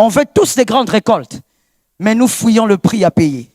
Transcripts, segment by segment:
On veut tous des grandes récoltes, mais nous fouillons le prix à payer.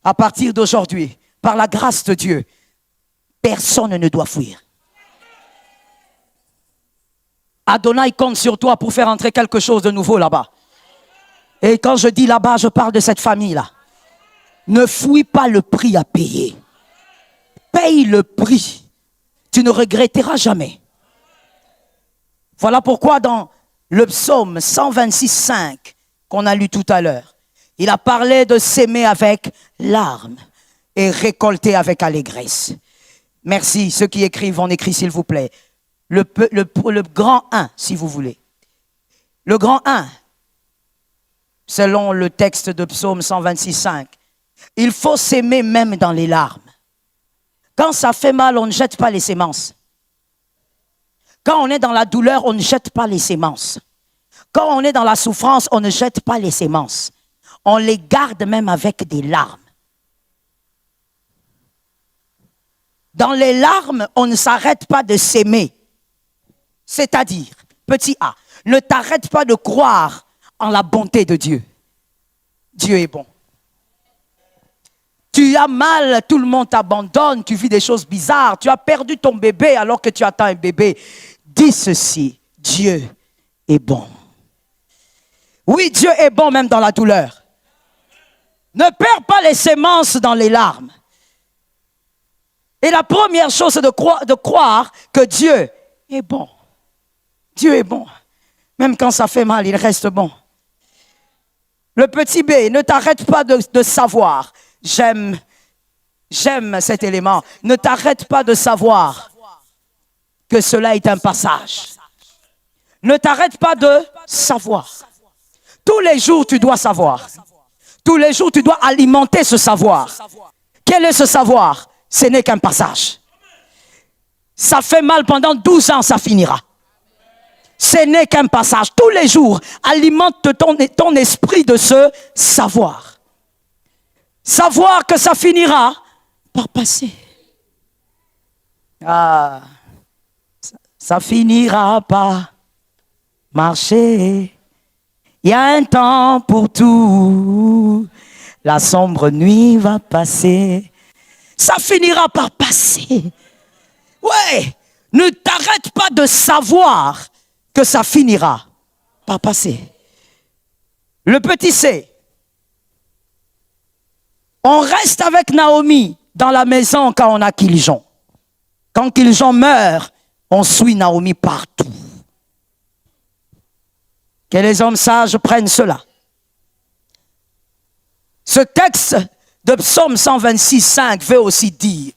À partir d'aujourd'hui, par la grâce de Dieu, personne ne doit fuir. Adonai compte sur toi pour faire entrer quelque chose de nouveau là-bas. Et quand je dis là-bas, je parle de cette famille-là. Ne fouille pas le prix à payer. Paye le prix. Tu ne regretteras jamais. Voilà pourquoi dans le psaume 126,5 qu'on a lu tout à l'heure, il a parlé de s'aimer avec larmes et récolter avec allégresse. Merci. Ceux qui écrivent, on écrit s'il vous plaît. Le grand 1, si vous voulez. Le grand 1, selon le texte de psaume 126,5, il faut s'aimer même dans les larmes. Quand ça fait mal, on ne jette pas les semences. Quand on est dans la douleur, on ne jette pas les semences. Quand on est dans la souffrance, on ne jette pas les semences. On les garde même avec des larmes. Dans les larmes, on ne s'arrête pas de s'aimer. C'est-à-dire, petit a, ne t'arrête pas de croire en la bonté de Dieu. Dieu est bon. Tu as mal, tout le monde t'abandonne, tu vis des choses bizarres, tu as perdu ton bébé alors que tu attends un bébé. Dis ceci, Dieu est bon. Oui, Dieu est bon même dans la douleur. Ne perds pas les semences dans les larmes. Et la première chose, c'est de croire que Dieu est bon. Dieu est bon. Même quand ça fait mal, il reste bon. Le petit B, ne t'arrête pas de savoir. J'aime cet élément. Ne t'arrête pas de savoir que cela est un passage. Ne t'arrête pas de savoir. Tous les jours, tu dois savoir. Tous les jours, tu dois alimenter ce savoir. Quel est ce savoir? Ce n'est qu'un passage. Ça fait mal pendant 12 ans, ça finira. Ce n'est qu'un passage. Tous les jours, alimente ton esprit de ce savoir. Savoir que ça finira par passer. Ah, ça finira par marcher. Il y a un temps pour tout. La sombre nuit va passer. Ça finira par passer. Ouais, ne t'arrête pas de savoir que ça finira par passer. Le petit C. On reste avec Naomi dans la maison quand on a Kiljon. Quand Kiljon meurt, on suit Naomi partout. Que les hommes sages prennent cela. Ce texte de Psaume 126,5 veut aussi dire,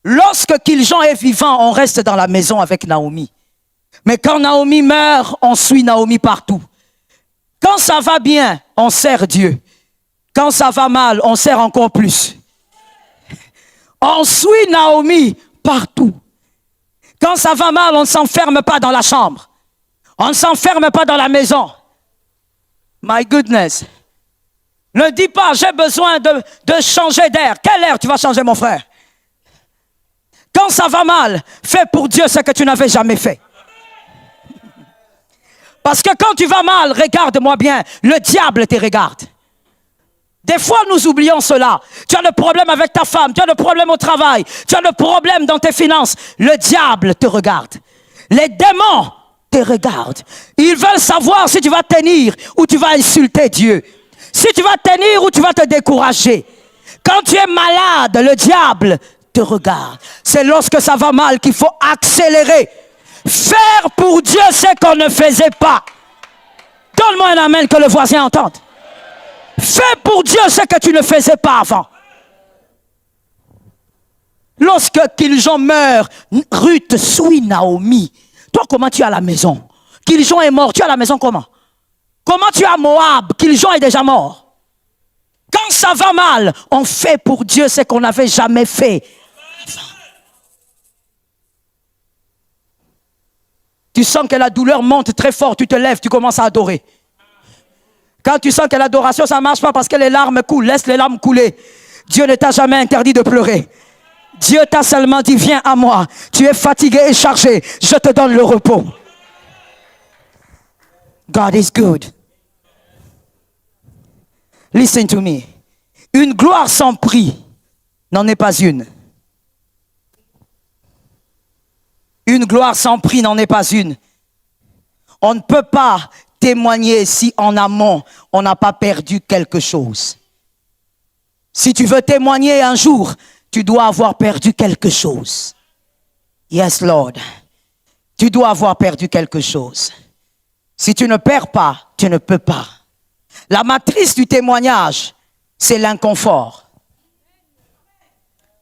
lorsque Kiljon est vivant, on reste dans la maison avec Naomi. Mais quand Naomi meurt, on suit Naomi partout. Quand ça va bien, on sert Dieu. Quand ça va mal, on sert encore plus. On suit Naomi partout. Quand ça va mal, on ne s'enferme pas dans la chambre. On ne s'enferme pas dans la maison. My goodness. Ne dis pas, j'ai besoin de changer d'air. Quel air tu vas changer, mon frère? Quand ça va mal, fais pour Dieu ce que tu n'avais jamais fait. Parce que quand tu vas mal, regarde-moi bien, le diable te regarde. Des fois, nous oublions cela. Tu as le problème avec ta femme, tu as le problème au travail, tu as le problème dans tes finances. Le diable te regarde. Les démons te regardent. Ils veulent savoir si tu vas tenir ou tu vas insulter Dieu. Si tu vas tenir ou tu vas te décourager. Quand tu es malade, le diable te regarde. C'est lorsque ça va mal qu'il faut accélérer. Faire pour Dieu ce qu'on ne faisait pas. Donne-moi un amen que le voisin entende. Fais pour Dieu ce que tu ne faisais pas avant. Lorsque Kiljon meurt, Ruth suit Naomi. Toi, comment tu es à la maison? Kiljon est mort, tu es à la maison comment? Comment tu es à Moab? Kiljon est déjà mort. Quand ça va mal, on fait pour Dieu ce qu'on n'avait jamais fait avant. Tu sens que la douleur monte très fort, tu te lèves, tu commences à adorer. Quand tu sens que l'adoration, ça ne marche pas parce que les larmes coulent, laisse les larmes couler. Dieu ne t'a jamais interdit de pleurer. Dieu t'a seulement dit, viens à moi. Tu es fatigué et chargé, je te donne le repos. God is good. Listen to me. Une gloire sans prix n'en est pas une. Une gloire sans prix n'en est pas une. On ne peut pas témoigner si en amont, on n'a pas perdu quelque chose. Si tu veux témoigner un jour, tu dois avoir perdu quelque chose. Yes, Lord. Tu dois avoir perdu quelque chose. Si tu ne perds pas, tu ne peux pas. La matrice du témoignage, c'est l'inconfort.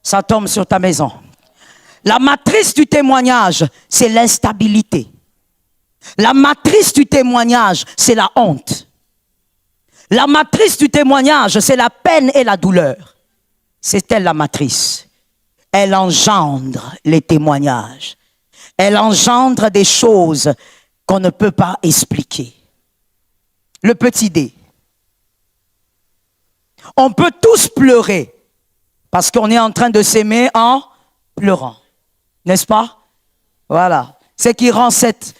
Ça tombe sur ta maison. La matrice du témoignage, c'est l'instabilité. La matrice du témoignage, c'est la honte. La matrice du témoignage, c'est la peine et la douleur. C'est elle la matrice. Elle engendre les témoignages. Elle engendre des choses qu'on ne peut pas expliquer. Le petit D. On peut tous pleurer parce qu'on est en train de s'aimer en pleurant. N'est-ce pas? Voilà. Ce qui rend cette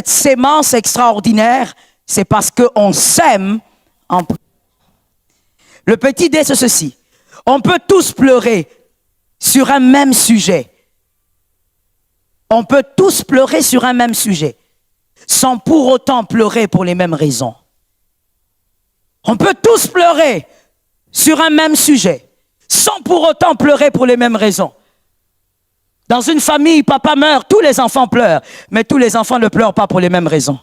sémence extraordinaire, c'est parce qu'on s'aime en pleurant. Le petit D, c'est ceci. On peut tous pleurer sur un même sujet. On peut tous pleurer sur un même sujet, sans pour autant pleurer pour les mêmes raisons. On peut tous pleurer sur un même sujet, sans pour autant pleurer pour les mêmes raisons. Dans une famille, papa meurt, tous les enfants pleurent, mais tous les enfants ne pleurent pas pour les mêmes raisons.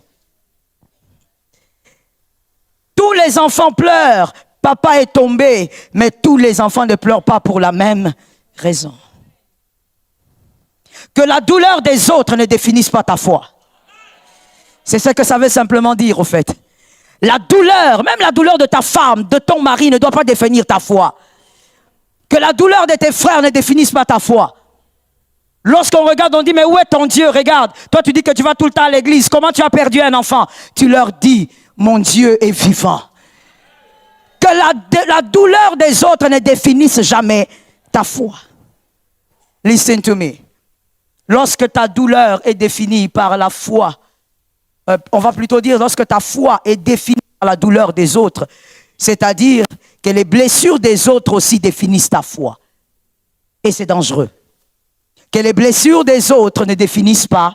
Tous les enfants pleurent, papa est tombé, mais tous les enfants ne pleurent pas pour la même raison. Que la douleur des autres ne définisse pas ta foi. C'est ce que ça veut simplement dire, au fait. La douleur, même la douleur de ta femme, de ton mari, ne doit pas définir ta foi. Que la douleur de tes frères ne définisse pas ta foi. Lorsqu'on regarde, on dit, mais où est ton Dieu? Regarde, toi tu dis que tu vas tout le temps à l'église. Comment tu as perdu un enfant? Tu leur dis, mon Dieu est vivant. Que la douleur des autres ne définisse jamais ta foi. Listen to me. Lorsque ta douleur est définie par la foi, on va plutôt dire lorsque ta foi est définie par la douleur des autres, c'est-à-dire que les blessures des autres aussi définissent ta foi. Et c'est dangereux. Que les blessures des autres ne définissent pas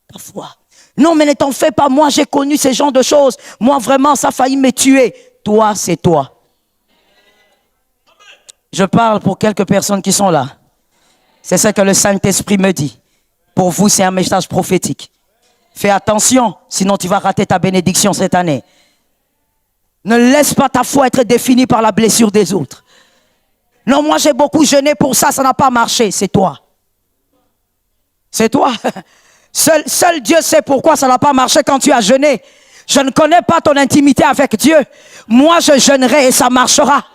ta foi. Non, mais ne t'en fais pas, moi j'ai connu ce genre de choses. Moi vraiment, ça a failli me tuer. Toi, c'est toi. Je parle pour quelques personnes qui sont là. C'est ce que le Saint-Esprit me dit. Pour vous, c'est un message prophétique. Fais attention, sinon tu vas rater ta bénédiction cette année. Ne laisse pas ta foi être définie par la blessure des autres. Non, moi j'ai beaucoup jeûné pour ça, ça n'a pas marché. C'est toi. C'est toi. Seul Dieu sait pourquoi ça n'a pas marché quand tu as jeûné. Je ne connais pas ton intimité avec Dieu. Moi je jeûnerai et ça marchera.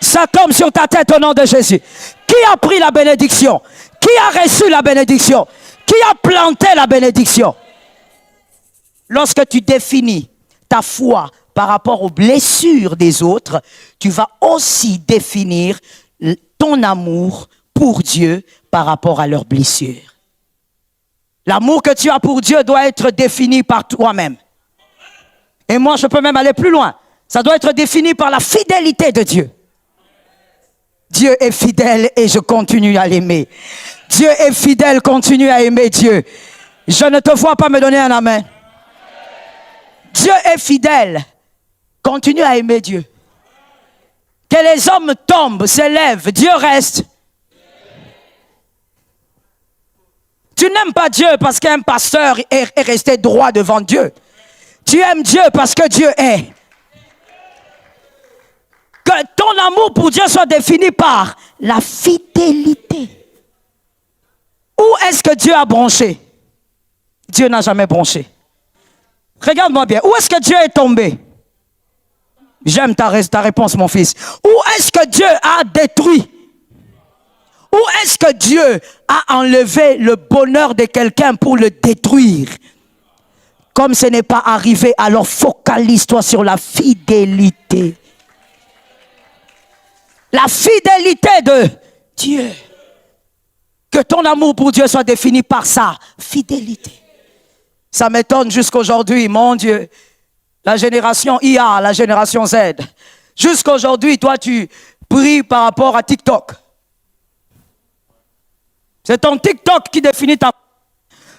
Ça tombe sur ta tête au nom de Jésus. Qui a pris la bénédiction? Qui a reçu la bénédiction? Qui a planté la bénédiction? Lorsque tu définis ta foi par rapport aux blessures des autres, tu vas aussi définir ton amour pour Dieu par rapport à leurs blessures. L'amour que tu as pour Dieu doit être défini par toi-même. Et moi, je peux même aller plus loin. Ça doit être défini par la fidélité de Dieu. Dieu est fidèle et je continue à l'aimer. Dieu est fidèle, continue à aimer Dieu. Je ne te vois pas me donner un amen. Dieu est fidèle, continue à aimer Dieu. Que les hommes tombent, s'élèvent, Dieu reste. Tu n'aimes pas Dieu parce qu'un pasteur est resté droit devant Dieu. Tu aimes Dieu parce que Dieu est. Que ton amour pour Dieu soit défini par la fidélité. Où est-ce que Dieu a bronché? Dieu n'a jamais bronché. Regarde-moi bien. Où est-ce que Dieu est tombé? J'aime ta réponse, mon fils. Où est-ce que Dieu a détruit? Où est-ce que Dieu a enlevé le bonheur de quelqu'un pour le détruire? Comme ce n'est pas arrivé, alors focalise-toi sur la fidélité. La fidélité de Dieu. Que ton amour pour Dieu soit défini par sa fidélité. Ça m'étonne jusqu'aujourd'hui, mon Dieu. La génération IA, la génération Z. Jusqu'aujourd'hui, toi, tu pries par rapport à TikTok. C'est ton TikTok qui définit ta...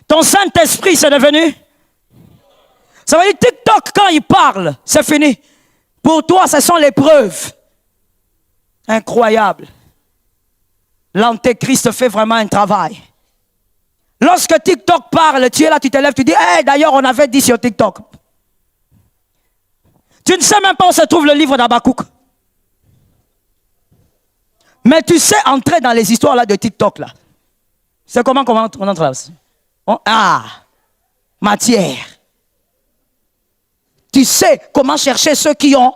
Ton Saint-Esprit, c'est devenu... Ça veut dire TikTok, quand il parle, c'est fini. Pour toi, ce sont les preuves. Incroyable. L'Antéchrist fait vraiment un travail. Lorsque TikTok parle, tu es là, tu te lèves, tu dis, hey, d'ailleurs, on avait dit sur TikTok. Tu ne sais même pas où se trouve le livre d'Habakkuk. Mais tu sais entrer dans les histoires là de TikTok là. C'est comment on entre là? Ah, matière. Tu sais comment chercher ceux qui ont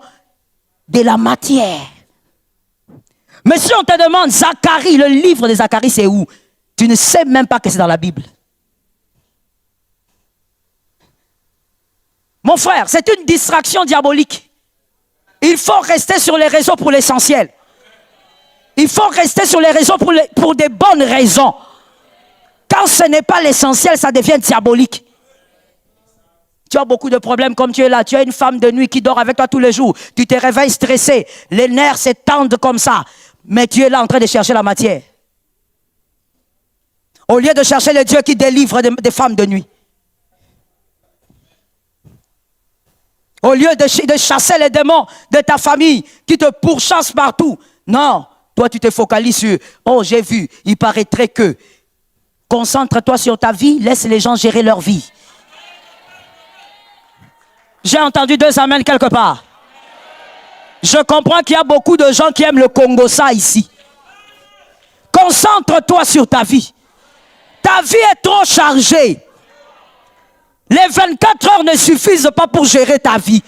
de la matière. Mais si on te demande, Zacharie, le livre de Zacharie, c'est où? Tu ne sais même pas que c'est dans la Bible. Mon frère, c'est une distraction diabolique. Il faut rester sur les réseaux pour l'essentiel. Il faut rester sur les réseaux pour des bonnes raisons. Quand ce n'est pas l'essentiel, ça devient diabolique. Tu as beaucoup de problèmes comme tu es là. Tu as une femme de nuit qui dort avec toi tous les jours. Tu te réveilles stressé. Les nerfs s'étendent comme ça. Mais tu es là en train de chercher la matière. Au lieu de chercher le Dieu qui délivre des femmes de nuit. Au lieu de chasser les démons de ta famille qui te pourchassent partout. Non, toi tu te focalises sur, oh j'ai vu, il paraîtrait que. Concentre-toi sur ta vie, laisse les gens gérer leur vie. J'ai entendu 2 amens quelque part. Je comprends qu'il y a beaucoup de gens qui aiment le Congo ça ici. Concentre-toi sur ta vie. Ta vie est trop chargée. Les 24 heures ne suffisent pas pour gérer ta vie.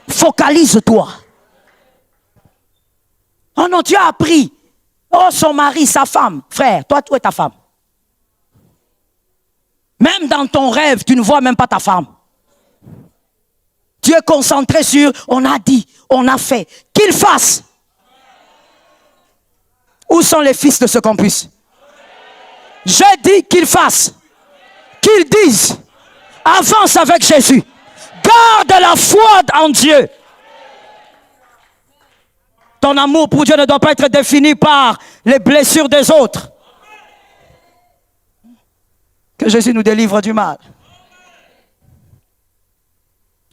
Focalise-toi. Oh non, tu as appris. Oh, son mari, sa femme. Frère, toi, tu es ta femme. Même dans ton rêve, tu ne vois même pas ta femme. Tu es concentré sur, on a dit, on a fait. Qu'il fasse. Où sont les fils de ce campus? J'ai dit qu'ils fassent. Qu'ils disent. Avance avec Jésus. Garde la foi en Dieu. Ton amour pour Dieu ne doit pas être défini par les blessures des autres. Que Jésus nous délivre du mal.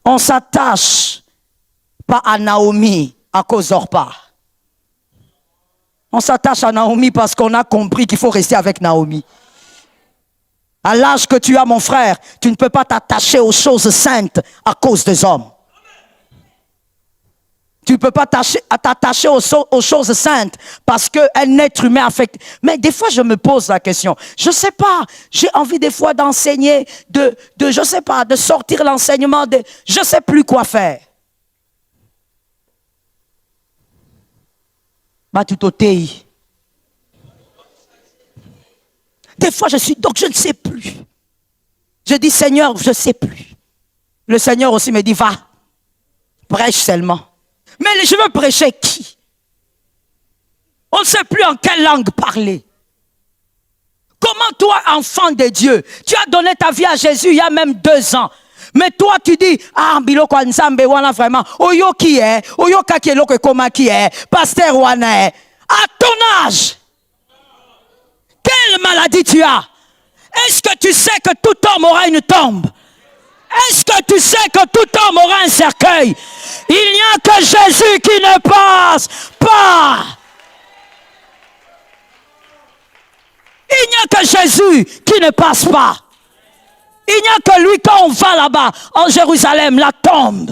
On s'attache pas à Naomi à cause d'Orpa. On s'attache à Naomi parce qu'on a compris qu'il faut rester avec Naomi. À l'âge que tu as, mon frère, tu ne peux pas t'attacher aux choses saintes à cause des hommes. Tu ne peux pas t'attacher aux choses saintes parce qu'un être humain affecte. Mais des fois, je me pose la question. Je ne sais pas. J'ai envie des fois d'enseigner, je sais pas, de sortir l'enseignement. Je ne sais plus quoi faire. Matutotei. Des fois, donc je ne sais plus. Je dis, Seigneur, je ne sais plus. Le Seigneur aussi me dit, va, prêche seulement. Mais je veux prêcher qui? On ne sait plus en quelle langue parler. Comment toi, enfant de Dieu, tu as donné ta vie à Jésus il y a même 2 ans. Mais toi, tu dis, ah, biloko nzambe wana vraiment, oyo qui est, oyo kakieloko koma qui est, pasteur wana est. À ton âge, quelle maladie tu as? Est-ce que tu sais que tout homme aura une tombe? Est-ce que tu sais que tout homme aura un cercueil? Il n'y a que Jésus qui ne passe pas. Il n'y a que Jésus qui ne passe pas. Il n'y a que lui quand on va là-bas, en Jérusalem, la tombe.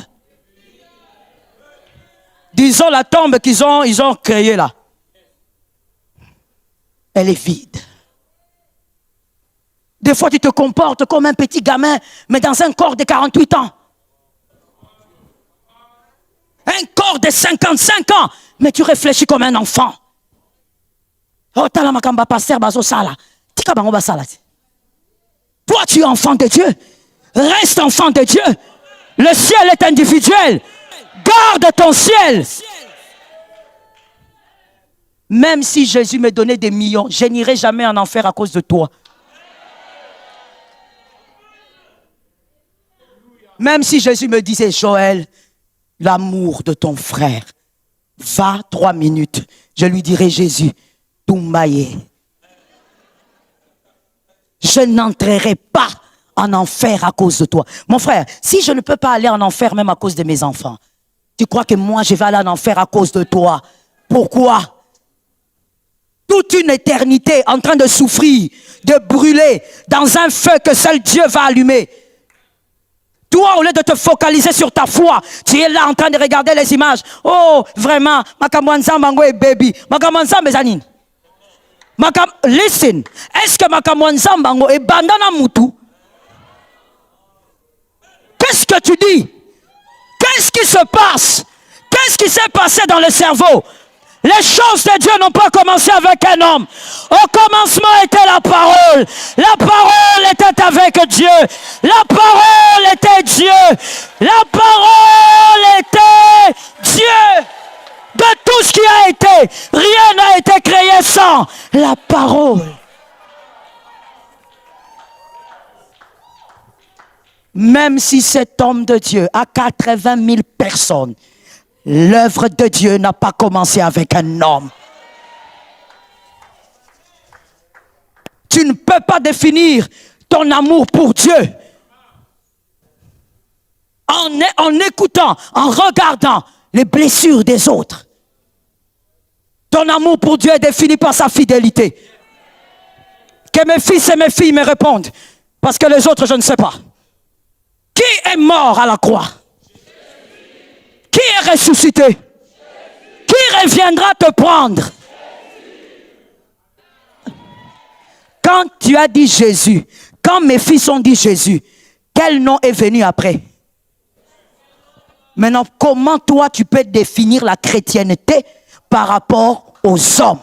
Disons la tombe qu'ils ont créée là. Elle est vide. Des fois, tu te comportes comme un petit gamin, mais dans un corps de 48 ans. Un corps de 55 ans, mais tu réfléchis comme un enfant. Oh, tala makamba pasteur bazo sala. Tika bango basala. Toi, tu es enfant de Dieu. Reste enfant de Dieu. Le ciel est individuel. Garde ton ciel. Même si Jésus me donnait des millions, je n'irai jamais en enfer à cause de toi. Même si Jésus me disait, Joël, l'amour de ton frère, va 3 minutes. Je lui dirai, Jésus, Toumbaye. Je n'entrerai pas en enfer à cause de toi. Mon frère, si je ne peux pas aller en enfer même à cause de mes enfants, tu crois que moi je vais aller en enfer à cause de toi? Pourquoi? Toute une éternité en train de souffrir, de brûler dans un feu que seul Dieu va allumer. Toi, au lieu de te focaliser sur ta foi, tu es là en train de regarder les images. Oh, vraiment, makamwanza mango et baby. Makamwanza mezanin. Listen, est-ce que makamwanza mango est bandana mutu? Qu'est-ce que tu dis? Qu'est-ce qui se passe? Qu'est-ce qui s'est passé dans le cerveau? Les choses de Dieu n'ont pas commencé avec un homme. Au commencement était la parole. La parole était avec Dieu. La parole était Dieu. La parole était Dieu. De tout ce qui a été, rien n'a été créé sans la parole. Même si cet homme de Dieu a 80 000 personnes, l'œuvre de Dieu n'a pas commencé avec un homme. Tu ne peux pas définir ton amour pour Dieu en écoutant, en regardant les blessures des autres. Ton amour pour Dieu est défini par sa fidélité. Que mes fils et mes filles me répondent, parce que les autres, je ne sais pas. Qui est mort à la croix? Qui est ressuscité? Qui reviendra te prendre? Quand tu as dit Jésus, quand mes fils ont dit Jésus, quel nom est venu après? Maintenant, comment toi tu peux définir la chrétienté par rapport aux hommes?